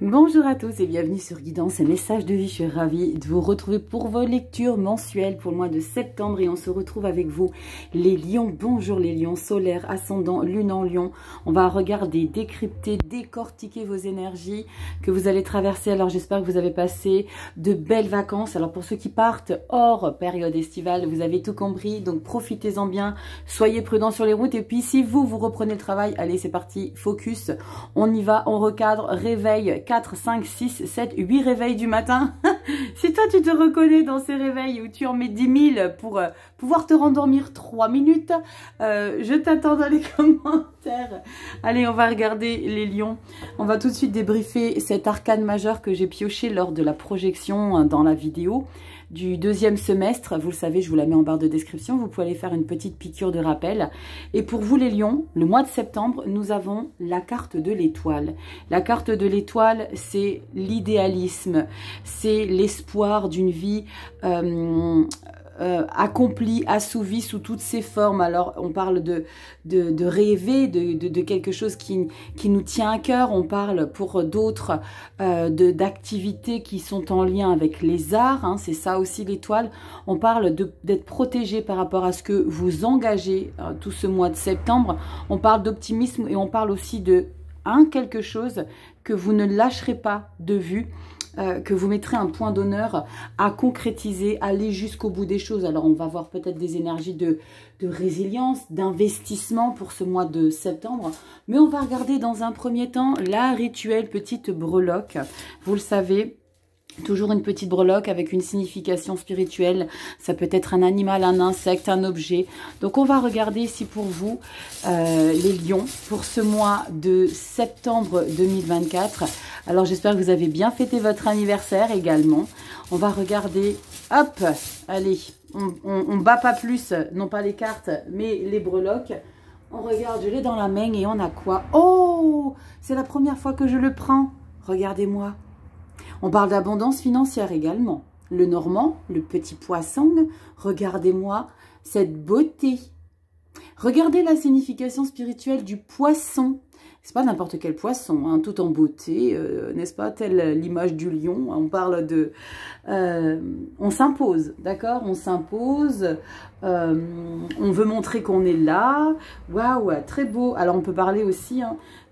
Bonjour à tous et bienvenue sur Guidance et Messages de vie. Je suis ravie de vous retrouver pour vos lectures mensuelles pour le mois de septembre et on se retrouve avec vous les lions. Bonjour les lions, solaire, ascendant, lune en lion. On va regarder, décrypter, décortiquer vos énergies que vous allez traverser. Alors j'espère que vous avez passé de belles vacances. Alors pour ceux qui partent hors période estivale, vous avez tout compris, donc profitez-en bien, soyez prudents sur les routes et puis si vous reprenez le travail, allez c'est parti, focus, on y va, on recadre, réveil, 4, 5, 6, 7, 8 réveils du matin. Si toi tu te reconnais dans ces réveils où tu en mets 10 000 pour pouvoir te rendormir 3 minutes, je t'attends dans les commentaires. Allez, on va regarder les lions. On va tout de suite débriefer cet arcane majeur que j'ai pioché lors de la projection dans la vidéo du deuxième semestre. Vous le savez, je vous la mets en barre de description. Vous pouvez aller faire une petite piqûre de rappel. Et pour vous les lions, le mois de septembre, nous avons la carte de l'étoile. La carte de l'étoile, c'est l'idéalisme, c'est l'espoir d'une vie accompli, assouvi sous toutes ses formes. Alors on parle de rêver, de quelque chose qui nous tient à cœur. On parle pour d'autres d'activités qui sont en lien avec les arts, hein, c'est ça aussi l'étoile. On parle d'être protégé par rapport à ce que vous engagez tout ce mois de septembre. On parle d'optimisme et on parle aussi de quelque chose que vous ne lâcherez pas de vue, que vous mettrez un point d'honneur à concrétiser, aller jusqu'au bout des choses. Alors on va voir peut-être des énergies de résilience, d'investissement pour ce mois de septembre, mais on va regarder dans un premier temps la rituelle petite breloque. Vous le savez, toujours une petite breloque avec une signification spirituelle. Ça peut être un animal, un insecte, un objet. Donc on va regarder ici pour vous, les lions, pour ce mois de septembre 2024. Alors j'espère que vous avez bien fêté votre anniversaire également. On va regarder, hop, allez, on bat pas plus, non pas les cartes, mais les breloques. On regarde, je l'ai dans la main et on a quoi? Oh, c'est la première fois que je le prends. Regardez-moi. On parle d'abondance financière également. Le normand, le petit poisson, regardez-moi cette beauté. Regardez la signification spirituelle du poisson. C'est pas n'importe quel poisson, hein, tout en beauté, n'est-ce pas, telle l'image du lion. On parle de... on s'impose, d'accord? On s'impose, on veut montrer qu'on est là. Waouh, très beau. Alors on peut parler aussi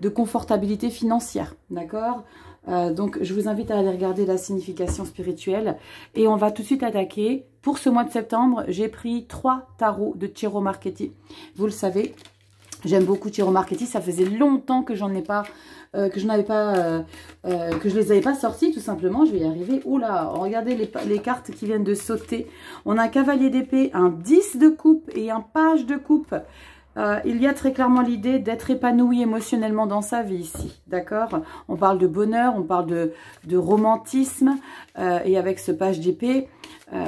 de confortabilité financière, d'accord? Donc je vous invite à aller regarder la signification spirituelle et on va tout de suite attaquer. Pour ce mois de septembre, j'ai pris 3 tarots de Tarot Marchetti. Vous le savez, j'aime beaucoup Tarot Marchetti. Ça faisait longtemps que j'en ai pas, que je les avais pas sortis tout simplement. Je vais y arriver. Oula, regardez les cartes qui viennent de sauter. On a un cavalier d'épée, un 10 de coupe et un page de coupe. Il y a très clairement l'idée d'être épanoui émotionnellement dans sa vie ici, d'accord? On parle de bonheur, on parle de romantisme, et avec ce page d'épée,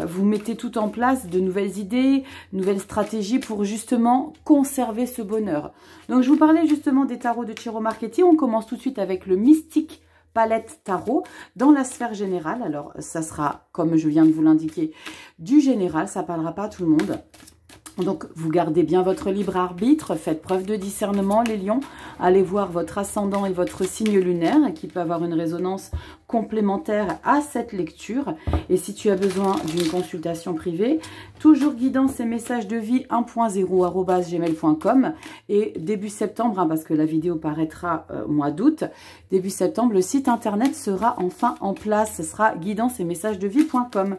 vous mettez tout en place, de nouvelles idées, nouvelles stratégies pour justement conserver ce bonheur. Donc je vous parlais justement des tarots de Tarot Marchetti. On commence tout de suite avec le Mystique Palette Tarot dans la sphère générale. Alors ça sera, comme je viens de vous l'indiquer, du général, ça ne parlera pas à tout le monde. Donc, vous gardez bien votre libre arbitre, faites preuve de discernement, les lions. Allez voir votre ascendant et votre signe lunaire qui peut avoir une résonance complémentaire à cette lecture. Et si tu as besoin d'une consultation privée, toujours Guidance et Messages de vie 1.0@gmail.com. Et début septembre, parce que la vidéo paraîtra au mois d'août, début septembre, le site internet sera enfin en place. Ce sera guidance et messages de vie.com.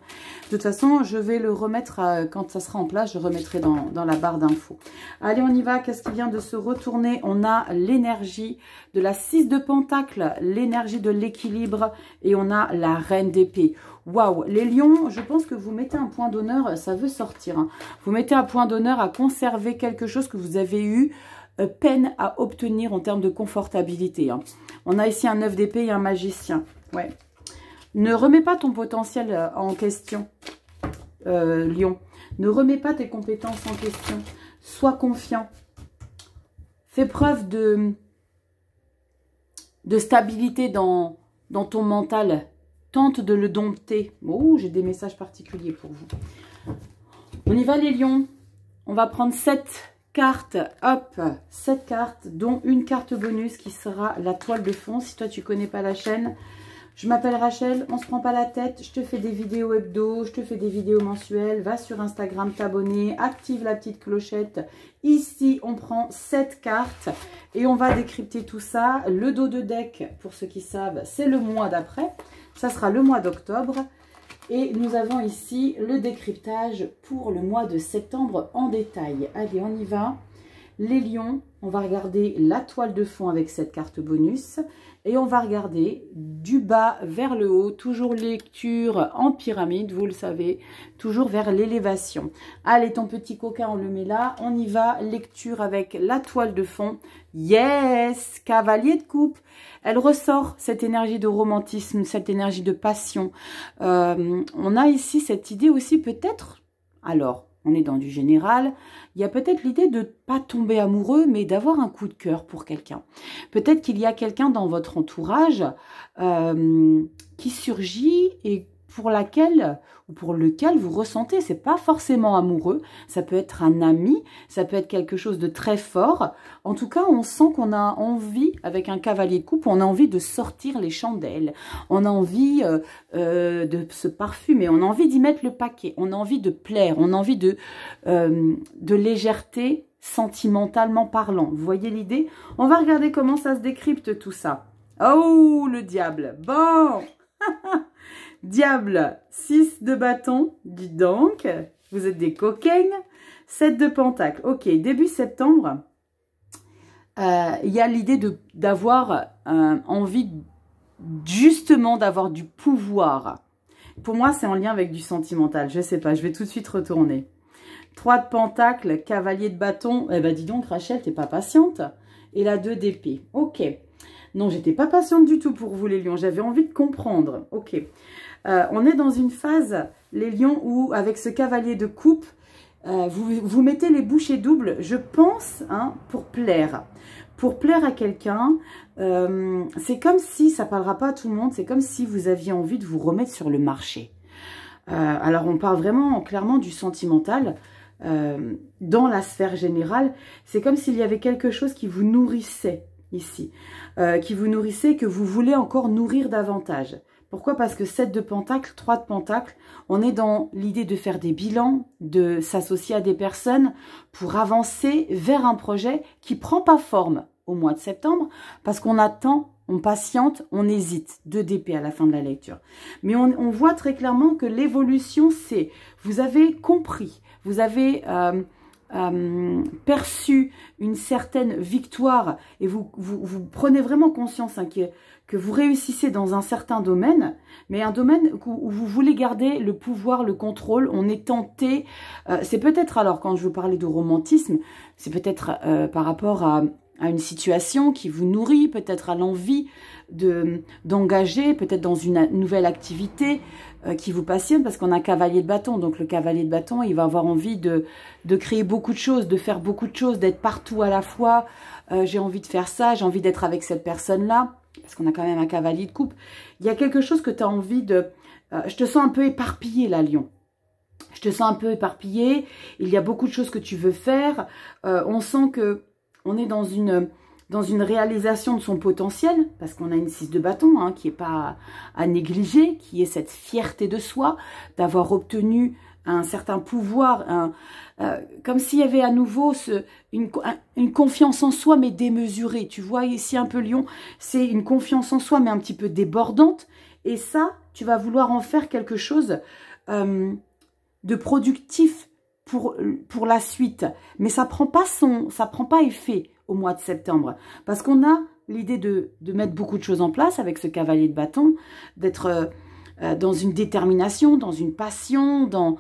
De toute façon, je vais le remettre quand ça sera en place, je remettrai dans la barre d'infos. Allez, on y va. Qu'est-ce qui vient de se retourner? On a l'énergie de la 6 de Pentacle, l'énergie de l'équilibre et on a la reine d'épée. Waouh, les lions, je pense que vous mettez un point d'honneur, ça veut sortir. Hein. Vous mettez un point d'honneur à conserver quelque chose que vous avez eu peine à obtenir en termes de confortabilité. Hein. On a ici un 9 d'épée et un magicien. Ouais. Ne remets pas ton potentiel en question, lion. Ne remets pas tes compétences en question. Sois confiant. Fais preuve de stabilité dans ton mental. Tente de le dompter. Oh, j'ai des messages particuliers pour vous. On y va les lions. On va prendre 7 cartes, hop, 7 cartes, dont une carte bonus qui sera la toile de fond. Si toi tu connais pas la chaîne, je m'appelle Rachel, on se prend pas la tête, je te fais des vidéos hebdo, je te fais des vidéos mensuelles, va sur Instagram t'abonner, active la petite clochette. Ici, on prend 7 cartes et on va décrypter tout ça. Le dos de deck, pour ceux qui savent, c'est le mois d'après, ça sera le mois d'octobre. Et nous avons ici le décryptage pour le mois de septembre en détail. Allez, on y va. Les lions, on va regarder la toile de fond avec cette carte bonus. Et on va regarder du bas vers le haut, toujours lecture en pyramide, vous le savez, toujours vers l'élévation. Allez, ton petit coquin, on le met là. On y va, lecture avec la toile de fond. Yes, cavalier de coupe. Elle ressort cette énergie de romantisme, cette énergie de passion. On a ici cette idée aussi peut-être, alors, on est dans du général, il y a peut-être l'idée de ne pas tomber amoureux, mais d'avoir un coup de cœur pour quelqu'un. Peut-être qu'il y a quelqu'un dans votre entourage qui surgit et pour laquelle ou pour lequel vous ressentez, c'est pas forcément amoureux, ça peut être un ami, ça peut être quelque chose de très fort. En tout cas, on sent qu'on a envie, avec un cavalier de coupe, on a envie de sortir les chandelles, on a envie de se parfumer, on a envie d'y mettre le paquet, on a envie de plaire, on a envie de légèreté sentimentalement parlant. Vous voyez l'idée? On va regarder comment ça se décrypte tout ça. Oh, le diable. Bon. Diable, 6 de bâton, dis donc, vous êtes des coquins. 7 de pentacle. Ok, début septembre, il y a l'idée d'avoir envie justement d'avoir du pouvoir. Pour moi, c'est en lien avec du sentimental. Je sais pas, je vais tout de suite retourner. 3 de pentacle, cavalier de bâton. Eh ben dis donc, Rachel, t'es pas patiente. Et la 2 d'épée. Ok. Non, j'étais pas patiente du tout pour vous, les lions. J'avais envie de comprendre. Ok. On est dans une phase, les lions, où avec ce cavalier de coupe, vous mettez les bouchées doubles, je pense, hein, pour plaire. Pour plaire à quelqu'un, c'est comme si, ça parlera pas à tout le monde, c'est comme si vous aviez envie de vous remettre sur le marché. Alors, on parle vraiment clairement du sentimental. Dans la sphère générale, c'est comme s'il y avait quelque chose qui vous nourrissait ici, qui vous nourrissait, que vous voulez encore nourrir davantage. Pourquoi? Parce que 7 de pentacle, 3 de pentacle, on est dans l'idée de faire des bilans, de s'associer à des personnes pour avancer vers un projet qui prend pas forme au mois de septembre, parce qu'on attend, on patiente, on hésite. 2 d'épée à la fin de la lecture. Mais on voit très clairement que l'évolution, c'est, vous avez compris, vous avez perçu une certaine victoire et vous prenez vraiment conscience hein, que vous réussissez dans un certain domaine, mais un domaine où vous voulez garder le pouvoir, le contrôle, on est tenté, c'est peut-être alors quand je vous parlais de romantisme, c'est peut-être par rapport à une situation qui vous nourrit, peut-être à l'envie d'engager, peut-être dans une nouvelle activité qui vous passionne, parce qu'on a un cavalier de bâton, donc le cavalier de bâton, il va avoir envie de créer beaucoup de choses, de faire beaucoup de choses, d'être partout à la fois, j'ai envie de faire ça, j'ai envie d'être avec cette personne-là, parce qu'on a quand même un cavalier de coupe. Il y a quelque chose que tu as envie de... je te sens un peu éparpillé là, Lion. Je te sens un peu éparpillé. Il y a beaucoup de choses que tu veux faire. On sent que on est dans une réalisation de son potentiel, parce qu'on a une 6 de bâton, hein, qui n'est pas à négliger, qui est cette fierté de soi, d'avoir obtenu un certain pouvoir, comme s'il y avait à nouveau une confiance en soi, mais démesurée. Tu vois ici un peu Lion, c'est une confiance en soi, mais un petit peu débordante. Et ça, tu vas vouloir en faire quelque chose de productif pour la suite. Mais ça prend pas effet au mois de septembre. Parce qu'on a l'idée de mettre beaucoup de choses en place avec ce cavalier de bâton, d'être... dans une détermination, dans une passion, dans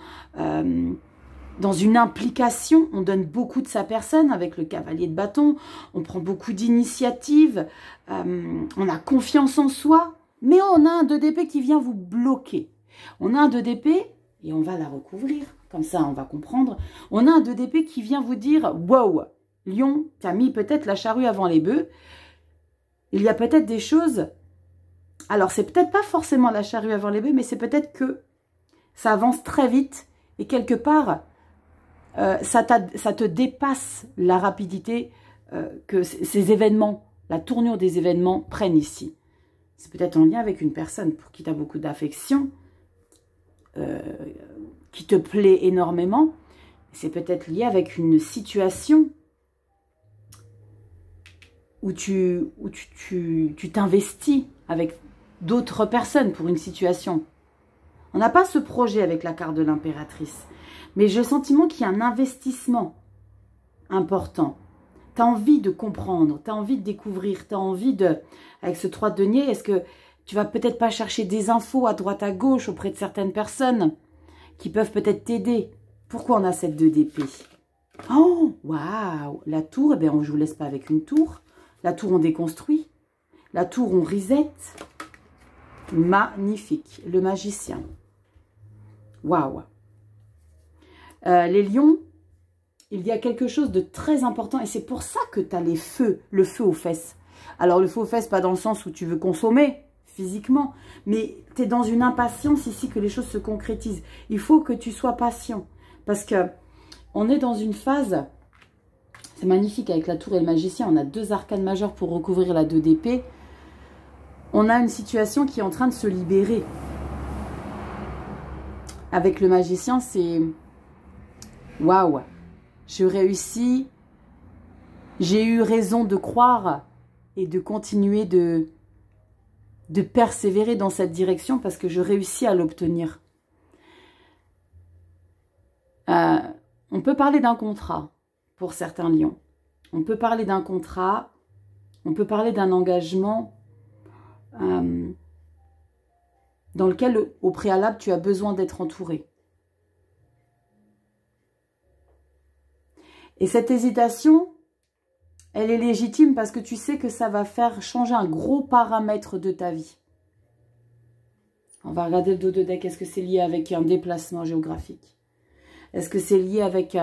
une implication. On donne beaucoup de sa personne avec le cavalier de bâton. On prend beaucoup d'initiatives. On a confiance en soi. Mais on a un 2 d'épée qui vient vous bloquer. On a un 2 d'épée, et on va la recouvrir. Comme ça, on va comprendre. On a un 2 d'épée qui vient vous dire « Wow, Lion, tu as mis peut-être la charrue avant les bœufs. Il y a peut-être des choses... » Alors, c'est peut-être pas forcément la charrue avant les bœufs, mais c'est peut-être que ça avance très vite. Et quelque part, ça te dépasse la rapidité que ces événements, la tournure des événements prennent ici. C'est peut-être en lien avec une personne pour qui tu as beaucoup d'affection, qui te plaît énormément. C'est peut-être lié avec une situation où tu t'investis avec d'autres personnes pour une situation. On n'a pas ce projet avec la carte de l'impératrice, mais j'ai le sentiment qu'il y a un investissement important. Tu as envie de comprendre, tu as envie de découvrir, tu as envie de... Avec ce 3 de denier, est-ce que tu vas peut-être pas chercher des infos à droite à gauche auprès de certaines personnes qui peuvent peut-être t'aider? Pourquoi on a cette 2 d'épée? Oh, waouh! La tour, eh bien, je ne vous laisse pas avec une tour. La tour, on déconstruit. La tour, on reset. Magnifique. Le magicien. Waouh! Les lions, il y a quelque chose de très important et c'est pour ça que tu as le feu aux fesses. Alors, le feu aux fesses, pas dans le sens où tu veux consommer physiquement, mais tu es dans une impatience ici que les choses se concrétisent. Il faut que tu sois patient parce que on est dans une phase, c'est magnifique avec la tour et le magicien, on a 2 arcanes majeures pour recouvrir la 2 d'épée. On a une situation qui est en train de se libérer. Avec le magicien, c'est... Waouh! Je réussis, j'ai eu raison de croire et de continuer de persévérer dans cette direction parce que je réussis à l'obtenir. On peut parler d'un contrat pour certains lions. On peut parler d'un contrat, on peut parler d'un engagement dans lequel, au préalable, tu as besoin d'être entouré. Et cette hésitation, elle est légitime parce que tu sais que ça va faire changer un gros paramètre de ta vie. On va regarder le dos de deck. Est-ce que c'est lié avec un déplacement géographique? Est-ce que c'est lié avec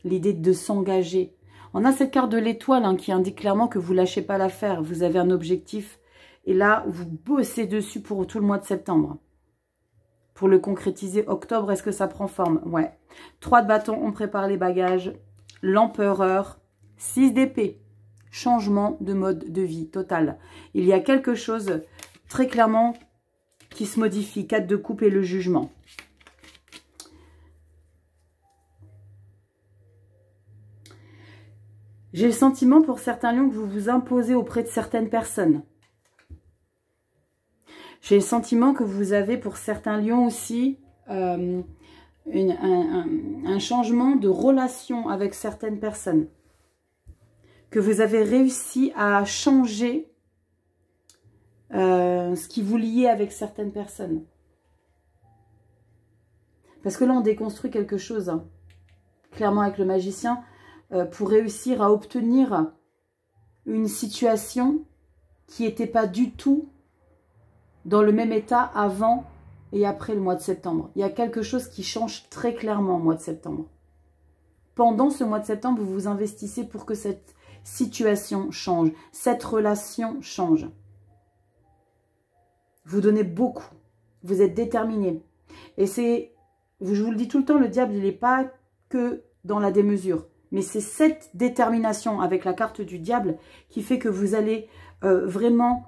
l'idée de s'engager? On a cette carte de l'étoile qui indique clairement que vous ne lâchez pas l'affaire. Vous avez un objectif. Et là, vous bossez dessus pour tout le mois de septembre. Pour le concrétiser, octobre, est-ce que ça prend forme? Ouais. 3 de bâton, on prépare les bagages. L'empereur, 6 d'épée. Changement de mode de vie total. Il y a quelque chose très clairement qui se modifie. 4 de coupe et le jugement. J'ai le sentiment pour certains lions que vous vous imposez auprès de certaines personnes. J'ai le sentiment que vous avez pour certains lions aussi un changement de relation avec certaines personnes. Que vous avez réussi à changer ce qui vous liait avec certaines personnes. Parce que là, on déconstruit quelque chose. Hein. Clairement, avec le magicien, pour réussir à obtenir une situation qui n'était pas du tout dans le même état avant et après le mois de septembre. Il y a quelque chose qui change très clairement au mois de septembre. Pendant ce mois de septembre, vous vous investissez pour que cette situation change, cette relation change. Vous donnez beaucoup, vous êtes déterminé. Et c'est, je vous le dis tout le temps, le diable, il n'est pas que dans la démesure. Mais c'est cette détermination avec la carte du diable qui fait que vous allez vraiment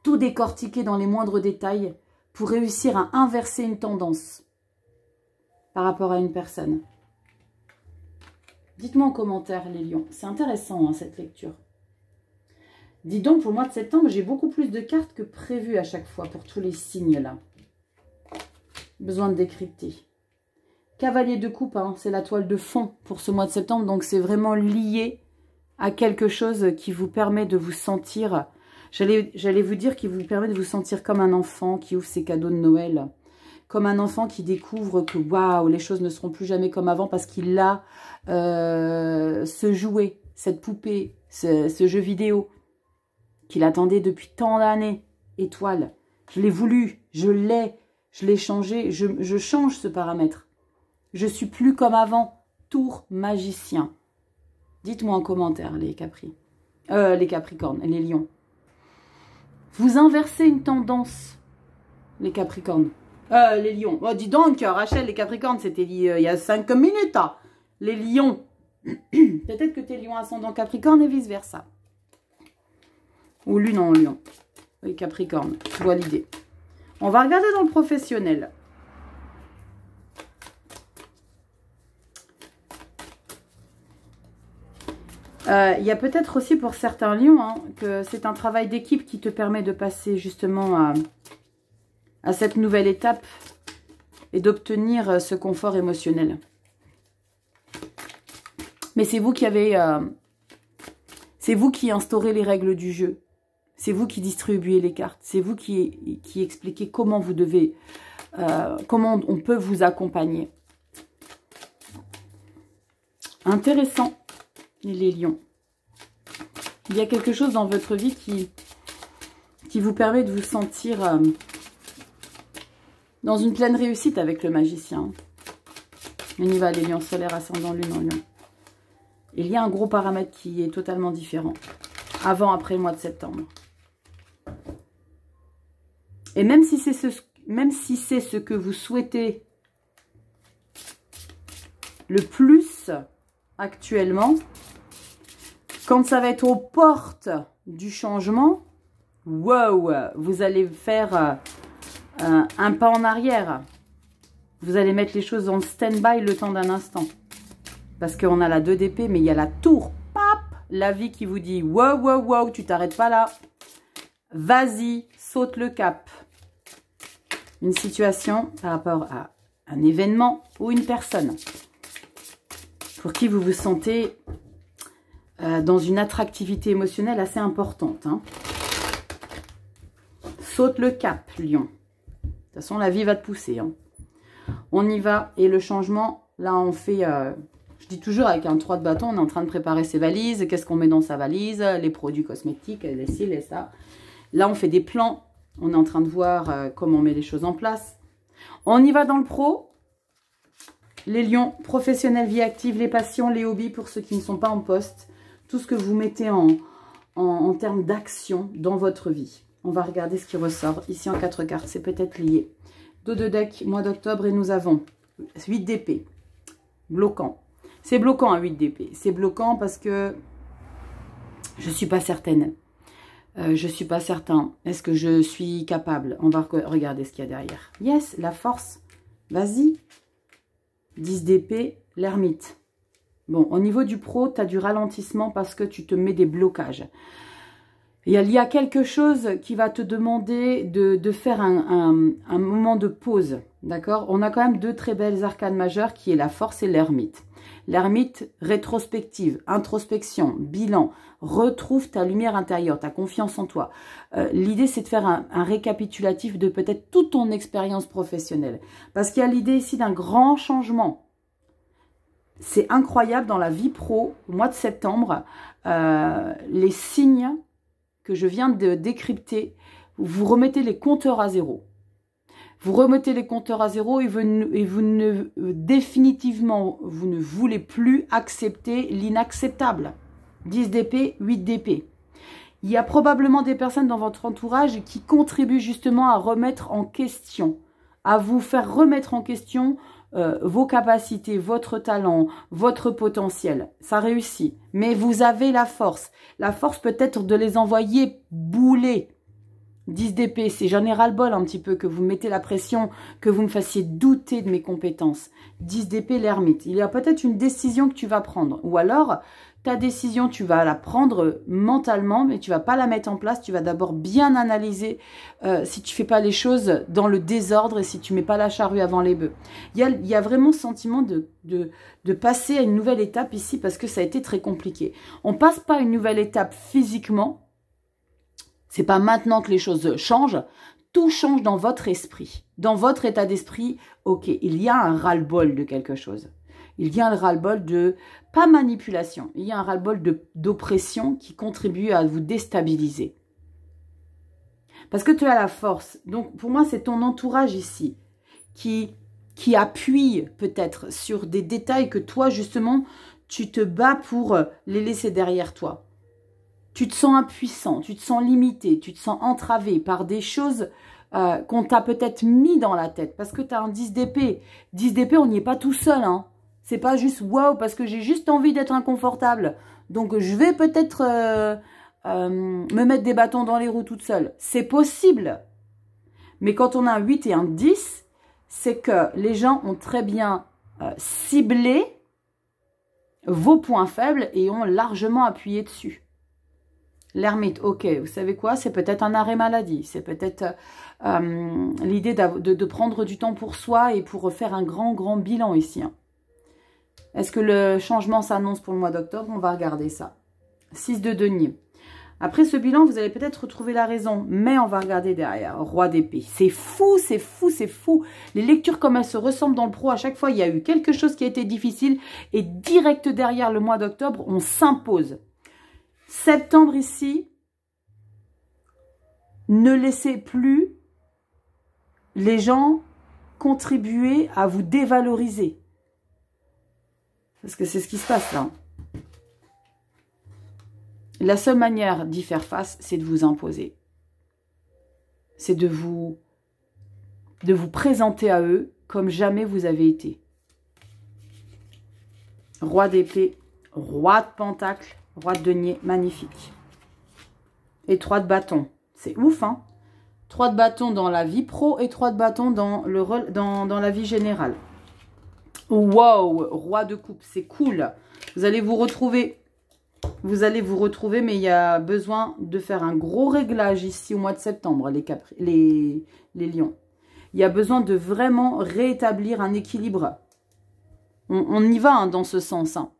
tout décortiquer dans les moindres détails pour réussir à inverser une tendance par rapport à une personne. Dites-moi en commentaire, les lions. C'est intéressant, hein, cette lecture. Dis donc, pour le mois de septembre, j'ai beaucoup plus de cartes que prévu à chaque fois pour tous les signes, là. Besoin de décrypter. Cavalier de coupe, hein, c'est la toile de fond pour ce mois de septembre. Donc, c'est vraiment lié à quelque chose qui vous permet de vous sentir... J'allais vous dire qui vous permet de vous sentir comme un enfant qui ouvre ses cadeaux de Noël. Comme un enfant qui découvre que, waouh, les choses ne seront plus jamais comme avant parce qu'il a ce jouet, cette poupée, ce jeu vidéo qu'il attendait depuis tant d'années. Étoile, je l'ai voulu, je l'ai changé, je change ce paramètre. Je suis plus comme avant. Tour magicien. Dites-moi en commentaire, les Capricornes, les lions. Vous inversez une tendance, les Capricornes. Les lions. Oh, dis donc, Rachel, les Capricornes, c'était il y a 5 minutes. Hein. les lions. Peut-être que tu es lion ascendant Capricorne et vice-versa. Ou lune en lion. Oui, Capricorne, tu vois l'idée. On va regarder dans le professionnel. Il y a peut-être aussi pour certains lions hein, que c'est un travail d'équipe qui te permet de passer justement à cette nouvelle étape et d'obtenir ce confort émotionnel. Mais c'est vous qui avez... c'est vous qui instaurez les règles du jeu. C'est vous qui distribuez les cartes. C'est vous qui expliquez comment vous devez... comment on peut vous accompagner. Intéressant, les lions. Il y a quelque chose dans votre vie qui vous permet de vous sentir dans une pleine réussite avec le magicien. On y va, les lions solaires, ascendant, lune en lion. Il y a un gros paramètre qui est totalement différent. Avant, après le mois de septembre. Et même si c'est ce que vous souhaitez le plus actuellement, quand ça va être aux portes du changement, wow, vous allez faire un pas en arrière. Vous allez mettre les choses en stand-by le temps d'un instant. Parce qu'on a la 2 d'épée, mais il y a la tour. Pap, la vie qui vous dit, wow, wow, wow, tu t'arrêtes pas là. Vas-y, saute le cap. Une situation par rapport à un événement ou une personne pour qui vous vous sentez dans une attractivité émotionnelle assez importante. Hein. Saute le cap, lion. De toute façon, la vie va te pousser. Hein. On y va. Et le changement, là, on fait... je dis toujours, avec un 3 de bâton, on est en train de préparer ses valises. Qu'est-ce qu'on met dans sa valise? Les produits cosmétiques, les ci, les ça. Là, on fait des plans. On est en train de voir comment on met les choses en place. On y va dans le pro. Les lions, professionnels, vie active, les passions, les hobbies pour ceux qui ne sont pas en poste. Tout ce que vous mettez en termes d'action dans votre vie. On va regarder ce qui ressort. Ici, en 4 cartes, c'est peut-être lié. Dos de deck, mois d'octobre, et nous avons 8 d'épée. Bloquant. C'est bloquant à 8 d'épée. C'est bloquant parce que je ne suis pas certaine. Je ne suis pas certain. Est-ce que je suis capable? On va regarder ce qu'il y a derrière. Yes, la force. Vas-y. 10 d'épée, l'ermite. Bon, au niveau du pro, tu as du ralentissement parce que tu te mets des blocages. Il y a quelque chose qui va te demander de faire un moment de pause. D'accord? On a quand même 2 très belles arcanes majeures qui est la force et l'ermite. L'ermite, rétrospective, introspection, bilan. Retrouve ta lumière intérieure, ta confiance en toi. L'idée, c'est de faire un récapitulatif de peut-être toute ton expérience professionnelle. Parce qu'il y a l'idée ici d'un grand changement. C'est incroyable dans la vie pro, au mois de septembre, les signes que je viens de décrypter, vous remettez les compteurs à zéro. Vous remettez les compteurs à zéro et définitivement, vous ne voulez plus accepter l'inacceptable. 10 d'épée, 8 d'épée. Il y a probablement des personnes dans votre entourage qui contribuent justement à remettre en question, à vous faire remettre en question vos capacités, votre talent, votre potentiel. Ça réussit. Mais vous avez la force. La force peut-être de les envoyer bouler. 10 d'épée, c'est j'en ai ras-le-bol un petit peu que vous mettez la pression, que vous me fassiez douter de mes compétences. 10 d'épée, l'ermite. Il y a peut-être une décision que tu vas prendre. Ou alors, ta décision, tu vas la prendre mentalement, mais tu vas pas la mettre en place. Tu vas d'abord bien analyser si tu fais pas les choses dans le désordre et si tu mets pas la charrue avant les bœufs. Il y a vraiment ce sentiment de passer à une nouvelle étape ici parce que ça a été très compliqué. On passe pas à une nouvelle étape physiquement. C'est pas maintenant que les choses changent. Tout change dans votre esprit. Dans votre état d'esprit, ok, il y a un ras-le-bol de quelque chose. Il y a un ras-le-bol de, pas manipulation, il y a un ras-le-bol d'oppression qui contribue à vous déstabiliser. Parce que tu as la force. Donc, pour moi, c'est ton entourage ici qui appuie peut-être sur des détails que toi, justement, tu te bats pour les laisser derrière toi. Tu te sens impuissant, tu te sens limité, tu te sens entravé par des choses qu'on t'a peut-être mis dans la tête. Parce que tu as un 10 d'épée. 10 d'épée, on n'y est pas tout seul, hein. C'est pas juste wow parce que j'ai juste envie d'être inconfortable. Donc je vais peut-être me mettre des bâtons dans les roues toute seule. C'est possible. Mais quand on a un 8 et un 10, c'est que les gens ont très bien ciblé vos points faibles et ont largement appuyé dessus. L'ermite, ok, vous savez quoi? C'est peut-être un arrêt maladie. C'est peut-être l'idée de prendre du temps pour soi et pour faire un grand bilan ici. Hein. Est-ce que le changement s'annonce pour le mois d'octobre? On va regarder ça. 6 de denier. Après ce bilan, vous allez peut-être retrouver la raison, mais on va regarder derrière. Roi d'épée. C'est fou, c'est fou, c'est fou. Les lectures comme elles se ressemblent dans le pro, à chaque fois, il y a eu quelque chose qui a été difficile. Et direct derrière le mois d'octobre, on s'impose. Septembre ici, ne laissez plus les gens contribuer à vous dévaloriser. Parce que c'est ce qui se passe là. La seule manière d'y faire face, c'est de vous imposer. C'est de vous présenter à eux comme jamais vous avez été. Roi d'épée, roi de pentacle, roi de denier, magnifique. Et 3 de bâton. C'est ouf, hein? 3 de bâton dans la vie pro et 3 de bâton dans la vie générale. Wow, roi de coupe, c'est cool. Vous allez vous retrouver, mais il y a besoin de faire un gros réglage ici au mois de septembre, les lions. Il y a besoin de vraiment rétablir un équilibre. On y va hein, dans ce sens, hein,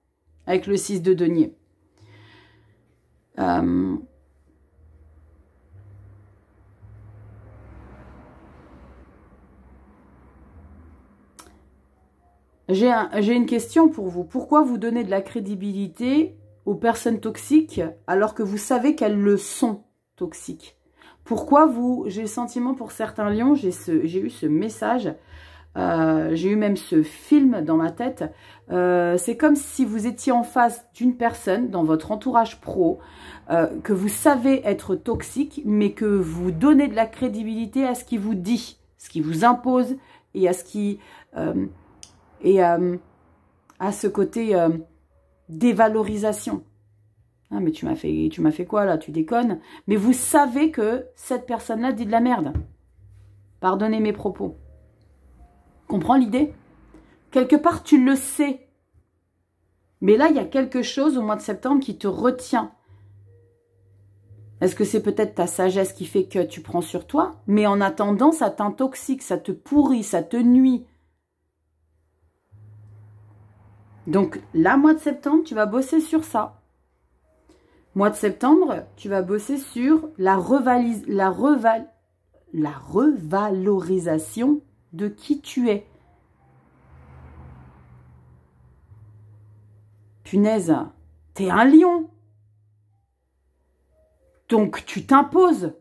avec le 6 de denier. J'ai une question pour vous. Pourquoi vous donnez de la crédibilité aux personnes toxiques alors que vous savez qu'elles le sont toxiques? Pourquoi j'ai le sentiment pour certains lions, j'ai eu ce message, j'ai eu même ce film dans ma tête. C'est comme si vous étiez en face d'une personne dans votre entourage pro que vous savez être toxique, mais que vous donnez de la crédibilité à ce qu'il vous dit, ce qu'il vous impose et à ce qui... à ce côté dévalorisation. Ah, mais tu m'as fait quoi là? Tu déconnes? Mais vous savez que cette personne-là dit de la merde. Pardonnez mes propos. Comprends l'idée? Quelque part, tu le sais. Mais là, il y a quelque chose au mois de septembre qui te retient. Est-ce que c'est peut-être ta sagesse qui fait que tu prends sur toi? Mais en attendant, ça t'intoxique, ça te pourrit, ça te nuit. Donc là, mois de septembre, tu vas bosser sur ça. Mois de septembre, tu vas bosser sur la revalorisation de qui tu es. Punaise, t'es un lion. Donc tu t'imposes.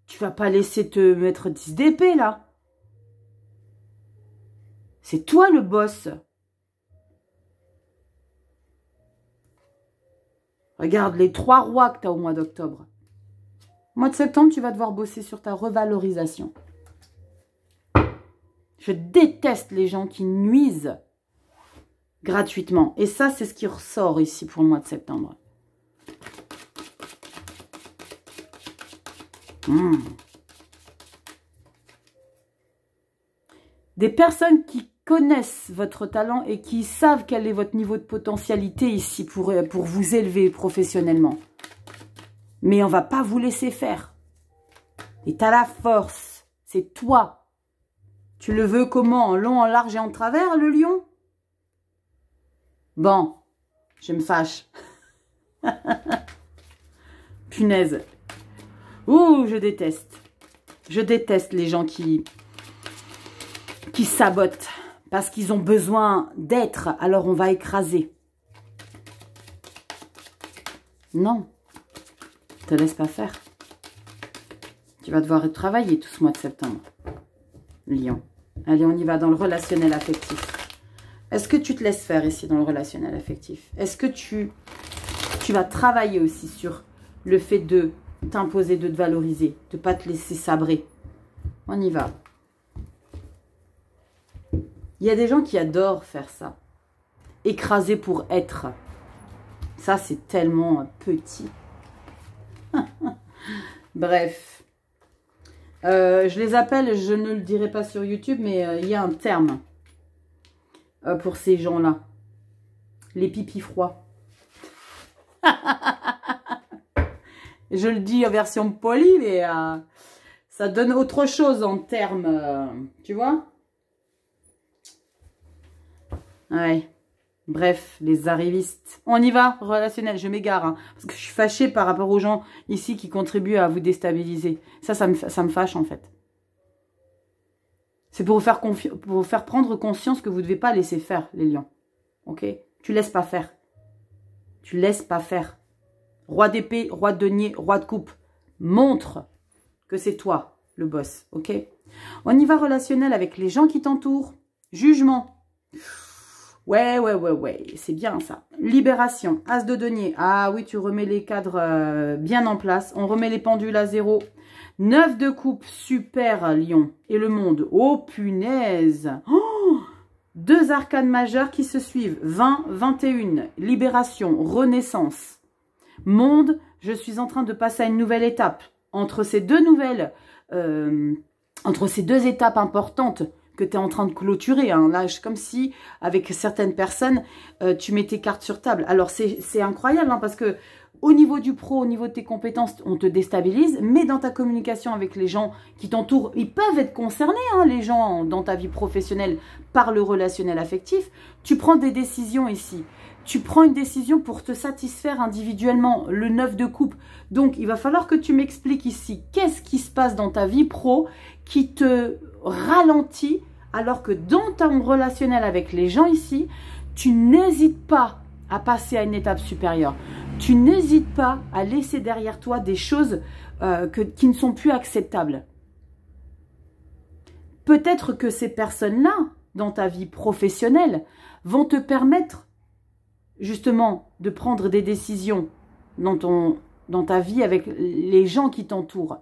Tu vas pas laisser te mettre 10 d'épée là. C'est toi le boss. Regarde les 3 rois que tu as au mois d'octobre. Au mois de septembre, tu vas devoir bosser sur ta revalorisation. Je déteste les gens qui nuisent gratuitement. Et ça, c'est ce qui ressort ici pour le mois de septembre. Des personnes qui connaissent votre talent et qui savent quel est votre niveau de potentialité ici pour vous élever professionnellement. Mais on va pas vous laisser faire. Et tu as la force. C'est toi. Tu le veux comment? En long, en large et en travers, le lion? Bon, je me fâche. Punaise. Ouh, je déteste. Je déteste les gens qui sabotent. Parce qu'ils ont besoin d'être, alors on va écraser. Non, te laisse pas faire. Tu vas devoir travailler tout ce mois de septembre. Lion. Allez, on y va dans le relationnel affectif. Est-ce que tu te laisses faire ici dans le relationnel affectif? Est-ce que tu vas travailler aussi sur le fait de t'imposer, de te valoriser, de ne pas te laisser sabrer? On y va. Il y a des gens qui adorent faire ça. écrasé pour être. Ça, c'est tellement petit. Bref. Je les appelle, je ne le dirai pas sur YouTube, mais il y a un terme pour ces gens-là. Les pipis froids. Je le dis en version polie, mais ça donne autre chose en termes, tu vois? Ouais. Bref, les arrivistes. On y va, relationnel, je m'égare. Hein, parce que je suis fâchée par rapport aux gens ici qui contribuent à vous déstabiliser. Ça me fâche en fait. C'est pour vous faire prendre conscience que vous ne devez pas laisser faire, les lions. Ok? Tu laisses pas faire. Tu laisses pas faire. Roi d'épée, roi de denier, roi de coupe. Montre que c'est toi, le boss. Ok? On y va, relationnel, avec les gens qui t'entourent. Jugement. Ouais, c'est bien ça. Libération, as de denier. Ah oui, tu remets les cadres bien en place. On remet les pendules à zéro. 9 de coupe, super lion. Et le monde, oh punaise. Oh, 2 arcanes majeures qui se suivent. 20, 21. Libération, renaissance. Monde, je suis en train de passer à une nouvelle étape. Entre ces deux étapes importantes, que tu es en train de clôturer. Hein. Là, comme si, avec certaines personnes, tu mets tes cartes sur table. Alors, c'est incroyable, hein, parce que au niveau du pro, au niveau de tes compétences, on te déstabilise. Mais dans ta communication avec les gens qui t'entourent, ils peuvent être concernés, hein, les gens dans ta vie professionnelle, par le relationnel affectif. Tu prends des décisions ici. Tu prends une décision pour te satisfaire individuellement, le 9 de coupe. Donc, il va falloir que tu m'expliques ici qu'est-ce qui se passe dans ta vie pro qui te ralentit, alors que dans ton relationnel avec les gens ici, tu n'hésites pas à passer à une étape supérieure. Tu n'hésites pas à laisser derrière toi des choses qui ne sont plus acceptables. Peut-être que ces personnes-là, dans ta vie professionnelle, vont te permettre justement de prendre des décisions dans ta vie avec les gens qui t'entourent,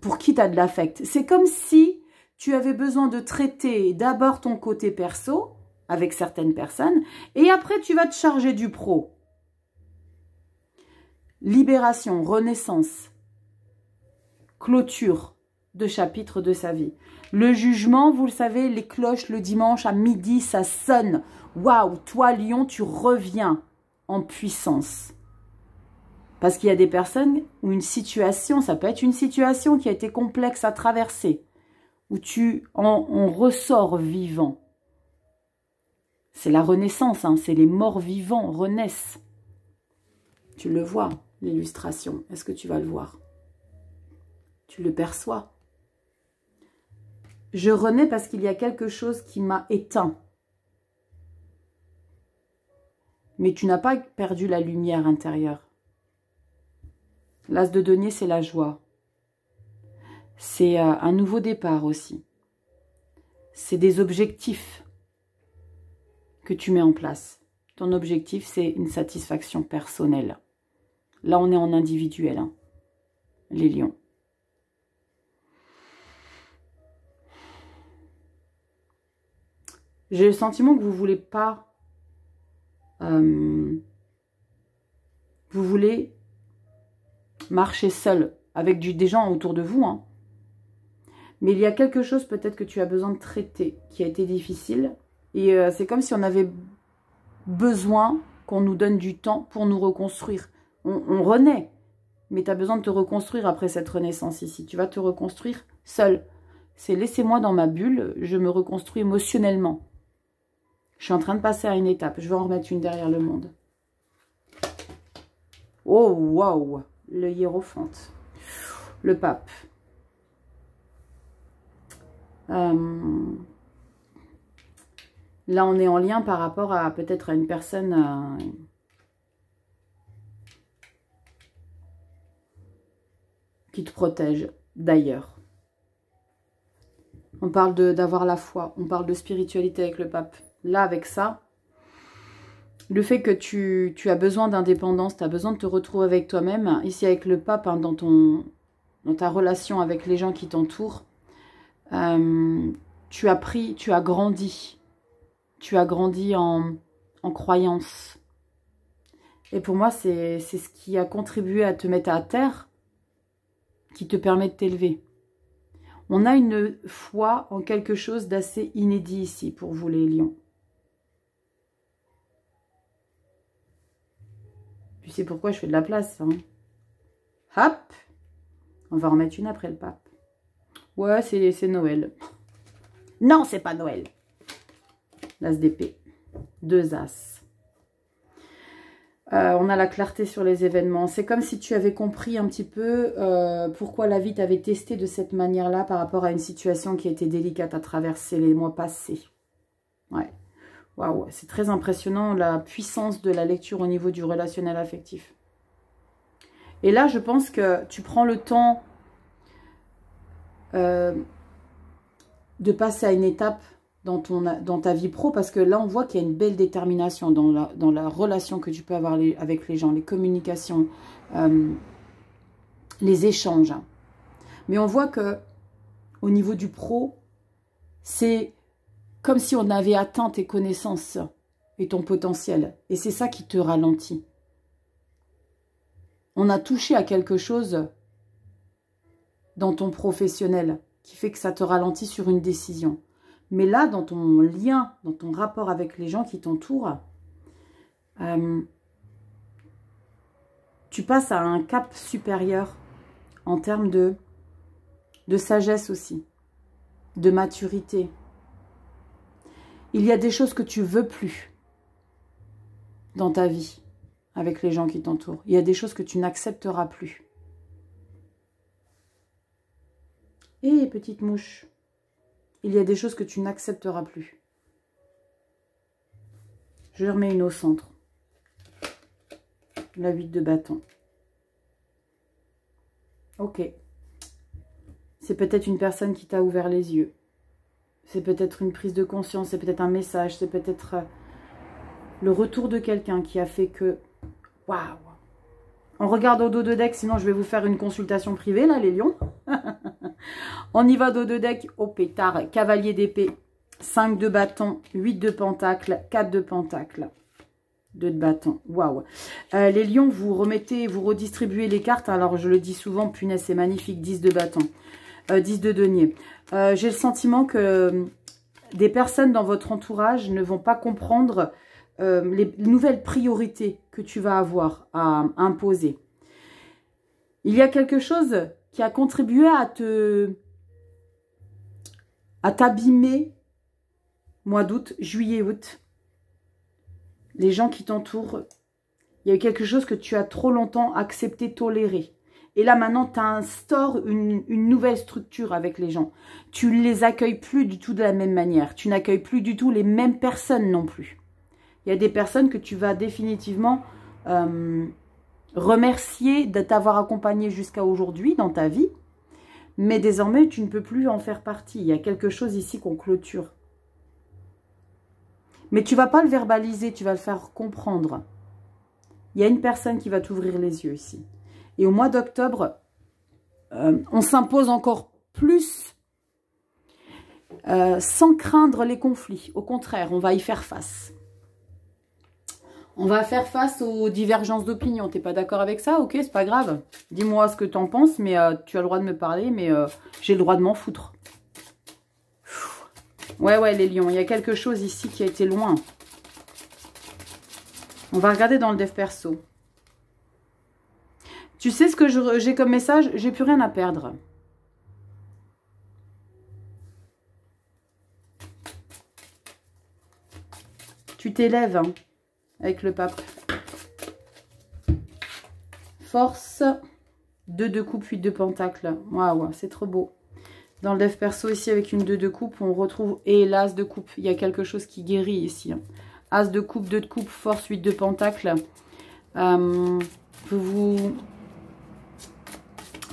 pour qui tu as de l'affect. C'est comme si tu avais besoin de traiter d'abord ton côté perso avec certaines personnes et après tu vas te charger du pro. Libération, renaissance, clôture de chapitre de sa vie. Le jugement, vous le savez, les cloches le dimanche à midi, ça sonne. Waouh, toi Lion, tu reviens en puissance. Parce qu'il y a des personnes où une situation, ça peut être une situation qui a été complexe à traverser, où on ressort vivant. C'est la renaissance, hein, c'est les morts vivants renaissent. Tu le vois, l'illustration. Est-ce que tu vas le voir? Tu le perçois? Je renais parce qu'il y a quelque chose qui m'a éteint. Mais tu n'as pas perdu la lumière intérieure. L'as de denier, c'est la joie. C'est un nouveau départ aussi. C'est des objectifs que tu mets en place. Ton objectif, c'est une satisfaction personnelle. Là, on est en individuel, hein, les lions. J'ai le sentiment que vous ne voulez pas... vous voulez marcher seul, avec des gens autour de vous. Hein. Mais il y a quelque chose peut-être que tu as besoin de traiter, qui a été difficile. Et c'est comme si on avait besoin qu'on nous donne du temps pour nous reconstruire. On renaît, mais tu as besoin de te reconstruire après cette renaissance ici. Tu vas te reconstruire seul. C'est laissez-moi dans ma bulle, je me reconstruis émotionnellement. Je suis en train de passer à une étape. Je vais en remettre une derrière le monde. Oh, waouh! Le hiérophante. Le pape. Là, on est en lien par rapport à peut-être à une personne qui te protège d'ailleurs. On parle d'avoir la foi. On parle de spiritualité avec le pape. Là, avec ça, le fait que tu as besoin d'indépendance, tu as besoin de te retrouver avec toi-même, ici avec le pape, hein, dans ta relation avec les gens qui t'entourent, tu as grandi. tu as grandi en croyance. Et pour moi, c'est ce qui a contribué à te mettre à terre, qui te permet de t'élever. On a une foi en quelque chose d'assez inédit ici pour vous les lions. Tu sais pourquoi je fais de la place, hein. Hop, on va en mettre une après le pape. Ouais, c'est Noël. Non, c'est pas Noël. L'as d'épée. 2 as. On a la clarté sur les événements. C'est comme si tu avais compris un petit peu pourquoi la vie t'avait testé de cette manière-là par rapport à une situation qui a été délicate à traverser les mois passés. Ouais. Waouh, c'est très impressionnant la puissance de la lecture au niveau du relationnel affectif. Et là, je pense que tu prends le temps de passer à une étape dans ta vie pro, parce que là, on voit qu'il y a une belle détermination dans la relation que tu peux avoir avec les gens, les communications, les échanges. Mais on voit que au niveau du pro, c'est comme si on avait atteint tes connaissances et ton potentiel. Et c'est ça qui te ralentit. On a touché à quelque chose dans ton professionnel qui fait que ça te ralentit sur une décision. Mais là, dans ton lien, dans ton rapport avec les gens qui t'entourent, tu passes à un cap supérieur en termes de sagesse aussi, de maturité. Il y a des choses que tu veux plus dans ta vie avec les gens qui t'entourent. Il y a des choses que tu n'accepteras plus. Et petite mouche, il y a des choses que tu n'accepteras plus. Je remets une au centre. La 8 de bâton. Ok. C'est peut-être une personne qui t'a ouvert les yeux. C'est peut-être une prise de conscience, c'est peut-être un message, c'est peut-être le retour de quelqu'un qui a fait que... Waouh! On regarde au dos de deck, sinon je vais vous faire une consultation privée, là, les lions. On y va dos de deck, au pétard, cavalier d'épée, 5 de bâton, 8 de pentacle, 4 de pentacle, 2 de bâton. Waouh! Les lions, vous remettez, vous redistribuez les cartes. Alors, je le dis souvent, punaise, c'est magnifique, 10 de bâton, 10 de denier. J'ai le sentiment que des personnes dans votre entourage ne vont pas comprendre les nouvelles priorités que tu vas avoir à imposer. Il y a quelque chose qui a contribué à t'abîmer mois d'août, juillet, août. Les gens qui t'entourent, il y a eu quelque chose que tu as trop longtemps accepté, toléré. Et là, maintenant, tu instaures une nouvelle structure avec les gens. Tu ne les accueilles plus du tout de la même manière. Tu n'accueilles plus du tout les mêmes personnes non plus. Il y a des personnes que tu vas définitivement remercier de t'avoir accompagné jusqu'à aujourd'hui dans ta vie. Mais désormais, tu ne peux plus en faire partie. Il y a quelque chose ici qu'on clôture. Mais tu ne vas pas le verbaliser, tu vas le faire comprendre. Il y a une personne qui va t'ouvrir les yeux ici. Et au mois d'octobre, on s'impose encore plus sans craindre les conflits. Au contraire, on va y faire face. On va faire face aux divergences d'opinion. T'es pas d'accord avec ça? Ok, c'est pas grave. Dis-moi ce que t'en penses, mais tu as le droit de me parler, mais j'ai le droit de m'en foutre. Ouais, les lions, il y a quelque chose ici qui a été loin. On va regarder dans le dev perso. Tu sais ce que j'ai comme message? J'ai plus rien à perdre. Tu t'élèves hein, avec le pape. Force. 2 de coupe, 8 de pentacle. Waouh, c'est trop beau. Dans le dev perso ici avec une 2 de coupe, on retrouve et l'as de coupe. Il y a quelque chose qui guérit ici. Hein. As de coupe, 2 de coupe, force, 8 de pentacle.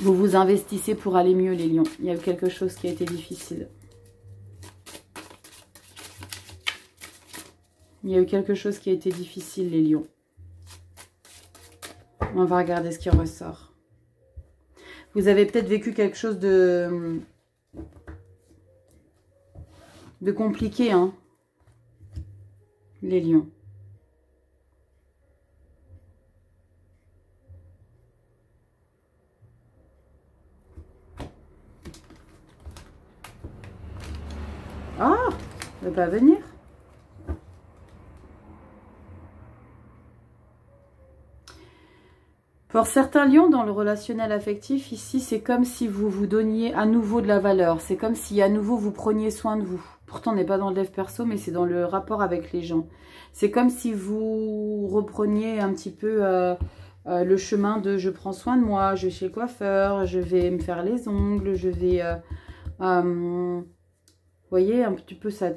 Vous vous investissez pour aller mieux les lions. Il y a eu quelque chose qui a été difficile. Il y a eu quelque chose qui a été difficile les lions. On va regarder ce qui ressort. Vous avez peut-être vécu quelque chose de compliqué, hein. les lions. Ah, elle ne va pas venir. Pour certains lions, dans le relationnel affectif, ici, c'est comme si vous vous donniez à nouveau de la valeur. C'est comme si à nouveau vous preniez soin de vous. Pourtant, on n'est pas dans le dev perso, mais c'est dans le rapport avec les gens. C'est comme si vous repreniez un petit peu le chemin de je prends soin de moi, je vais chez le coiffeur, je vais me faire les ongles, je vais... vous voyez un petit peu ça,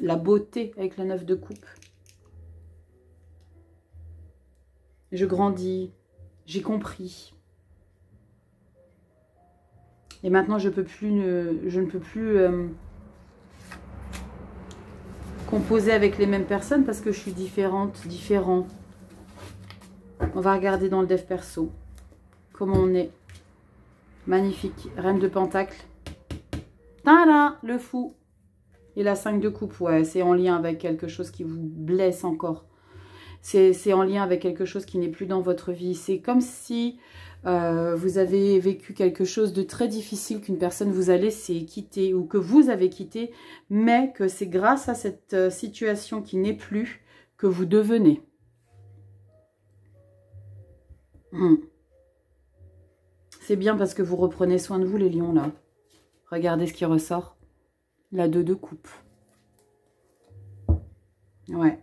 la beauté avec la 9 de coupe. Je grandis. J'ai compris. Et maintenant, je ne peux plus composer avec les mêmes personnes parce que je suis différent. On va regarder dans le dev perso comment on est. Magnifique. Reine de Pentacle. Tada, le fou. Et la 5 de coupe, ouais, c'est en lien avec quelque chose qui vous blesse encore. C'est en lien avec quelque chose qui n'est plus dans votre vie. C'est comme si vous avez vécu quelque chose de très difficile qu'une personne vous a laissé quitter ou que vous avez quitté, mais que c'est grâce à cette situation qui n'est plus que vous devenez. C'est bien parce que vous reprenez soin de vous, les lions, là. Regardez ce qui ressort. La 2 de coupe. Ouais.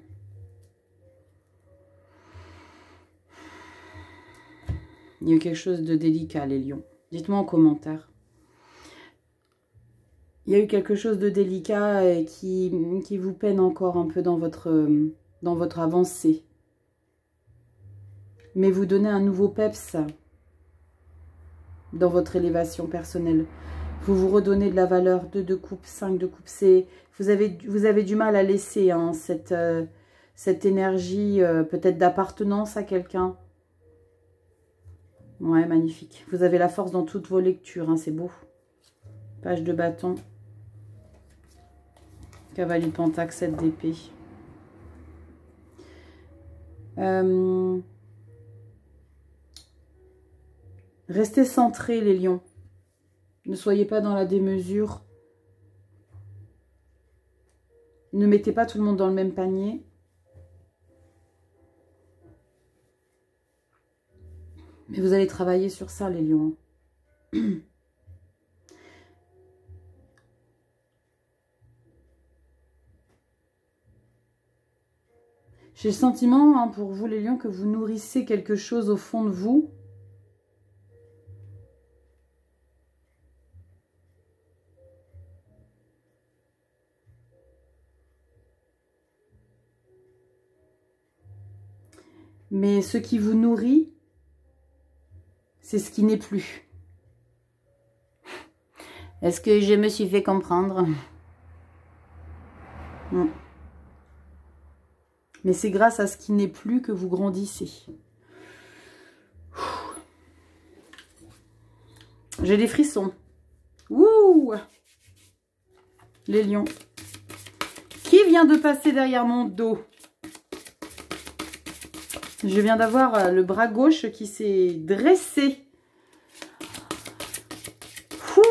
Il y a eu quelque chose de délicat, les lions. Dites-moi en commentaire. Il y a eu quelque chose de délicat et qui vous peine encore un peu dans votre avancée. Mais vous donnez un nouveau peps dans votre élévation personnelle. Vous vous redonnez de la valeur. 2 de coupe, 5 de coupe. Vous avez du mal à laisser hein, cette énergie peut-être d'appartenance à quelqu'un. Ouais, magnifique. Vous avez la force dans toutes vos lectures, hein, c'est beau. Page de bâton. Cavalier de Pentacle, 7 d'épée. Restez centrés, les lions. Ne soyez pas dans la démesure. Ne mettez pas tout le monde dans le même panier. Mais vous allez travailler sur ça, les lions. J'ai le sentiment, hein, pour vous, les lions, que vous nourrissez quelque chose au fond de vous. Mais ce qui vous nourrit, c'est ce qui n'est plus. Est-ce que je me suis fait comprendre? Non. Mais c'est grâce à ce qui n'est plus que vous grandissez. J'ai des frissons. Ouh! Les lions. Qui vient de passer derrière mon dos? Je viens d'avoir le bras gauche qui s'est dressé. Ouh.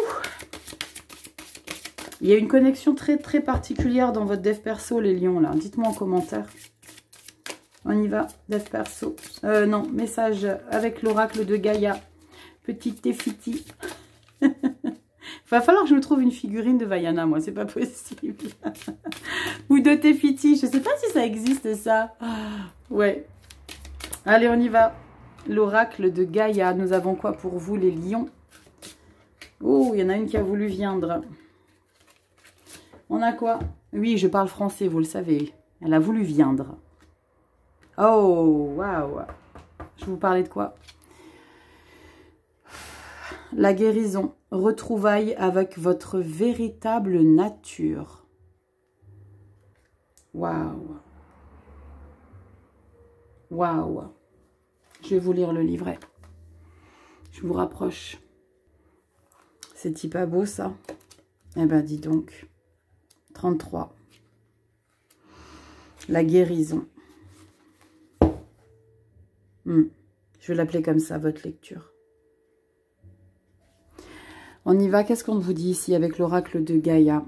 Il y a une connexion très très particulière dans votre dev perso, les lions, là. Dites-moi en commentaire. On y va, dev perso. Non, message avec l'oracle de Gaïa. Petite Tefiti. Va falloir que je me trouve une figurine de Vaiana, moi, c'est pas possible. Ou de Tefiti, je sais pas si ça existe, ça. Ouais. Allez, on y va. L'oracle de Gaïa. Nous avons quoi pour vous, les lions? Oh, il y en a une qui a voulu viendre. On a quoi? Oui, je parle français, vous le savez. Elle a voulu viendre. Oh, waouh. Je vous parlais de quoi? La guérison. Retrouvailles avec votre véritable nature. Waouh. Waouh. Je vais vous lire le livret. Je vous rapproche. C'est-il pas beau, ça? Eh ben, dis donc. 33. La guérison. Je vais l'appeler comme ça, votre lecture. On y va, qu'est-ce qu'on vous dit ici avec l'oracle de Gaïa?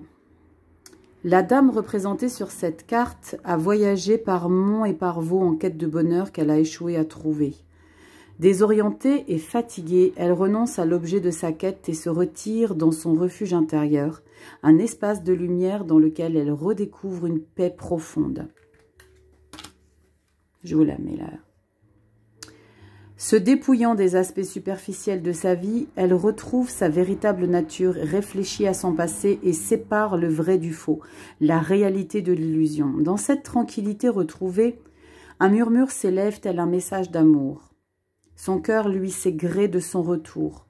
La dame représentée sur cette carte a voyagé par monts et par vaux en quête de bonheur qu'elle a échoué à trouver. Désorientée et fatiguée, elle renonce à l'objet de sa quête et se retire dans son refuge intérieur, un espace de lumière dans lequel elle redécouvre une paix profonde. Je vous la mets là. Se dépouillant des aspects superficiels de sa vie, elle retrouve sa véritable nature, réfléchit à son passé et sépare le vrai du faux, la réalité de l'illusion. Dans cette tranquillité retrouvée, un murmure s'élève tel un message d'amour. Son cœur, lui, s'est gré de son retour.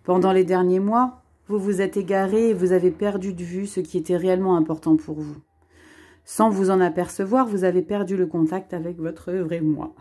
Pendant les derniers mois, vous vous êtes égaré et vous avez perdu de vue ce qui était réellement important pour vous. Sans vous en apercevoir, vous avez perdu le contact avec votre vrai moi.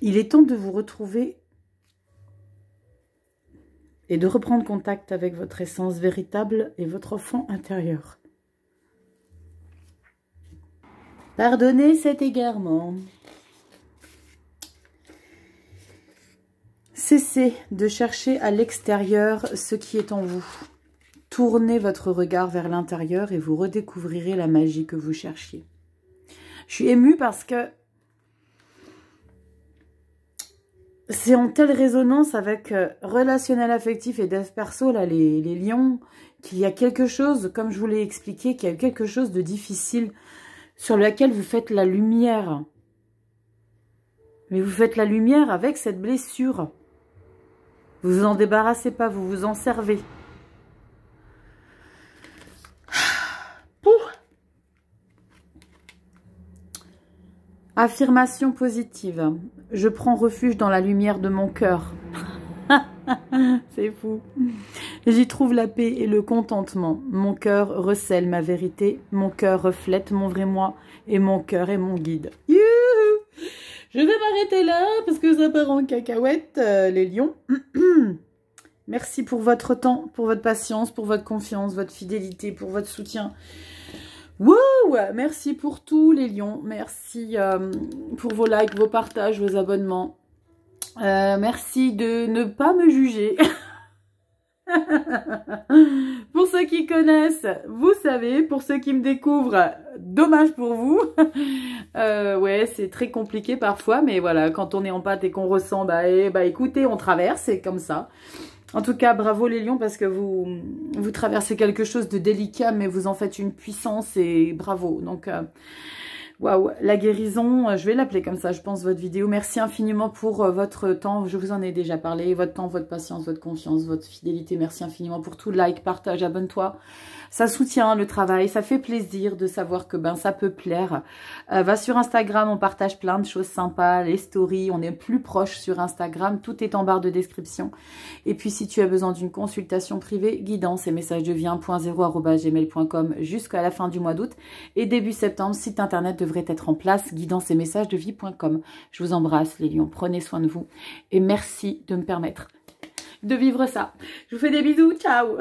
Il est temps de vous retrouver et de reprendre contact avec votre essence véritable et votre enfant intérieur. Pardonnez cet égarement. Cessez de chercher à l'extérieur ce qui est en vous. Tournez votre regard vers l'intérieur et vous redécouvrirez la magie que vous cherchiez. Je suis émue parce que c'est en telle résonance avec relationnel affectif et dev perso, là, les lions, qu'il y a quelque chose, comme je vous l'ai expliqué, qu'il y a quelque chose de difficile sur lequel vous faites la lumière. Mais vous faites la lumière avec cette blessure. Vous vous en débarrassez pas, vous vous en servez. Affirmation positive. Je prends refuge dans la lumière de mon cœur. C'est fou. J'y trouve la paix et le contentement. Mon cœur recèle ma vérité. Mon cœur reflète mon vrai moi. Et mon cœur est mon guide. Youhou! Je vais m'arrêter là parce que ça part en cacahuète, les lions. Merci pour votre temps, pour votre patience, pour votre confiance, votre fidélité, pour votre soutien. Wouh! Merci pour tout, les lions. Merci pour vos likes, vos partages, vos abonnements. Merci de ne pas me juger. Pour ceux qui connaissent, vous savez. Pour ceux qui me découvrent, dommage pour vous. Ouais, c'est très compliqué parfois. Mais voilà, quand on est en pâte et qu'on ressent, écoutez, on traverse, c'est comme ça. En tout cas, bravo les lions parce que vous traversez quelque chose de délicat, mais vous en faites une puissance et bravo. Donc, waouh, la guérison, je vais l'appeler comme ça, je pense, votre vidéo. Merci infiniment pour votre temps, je vous en ai déjà parlé. Votre temps, votre patience, votre confiance, votre fidélité. Merci infiniment pour tout, like, partage, abonne-toi. Ça soutient le travail, ça fait plaisir de savoir que ça peut plaire. Va sur Instagram, on partage plein de choses sympas, les stories, on est plus proche sur Instagram, tout est en barre de description. Et puis si tu as besoin d'une consultation privée, guidance et messages de vie 1.0@gmail.com jusqu'à la fin du mois d'août. Et début septembre, site internet devrait être en place, guidance et messages de vie.com. Je vous embrasse les lions, prenez soin de vous et merci de me permettre de vivre ça. Je vous fais des bisous, ciao!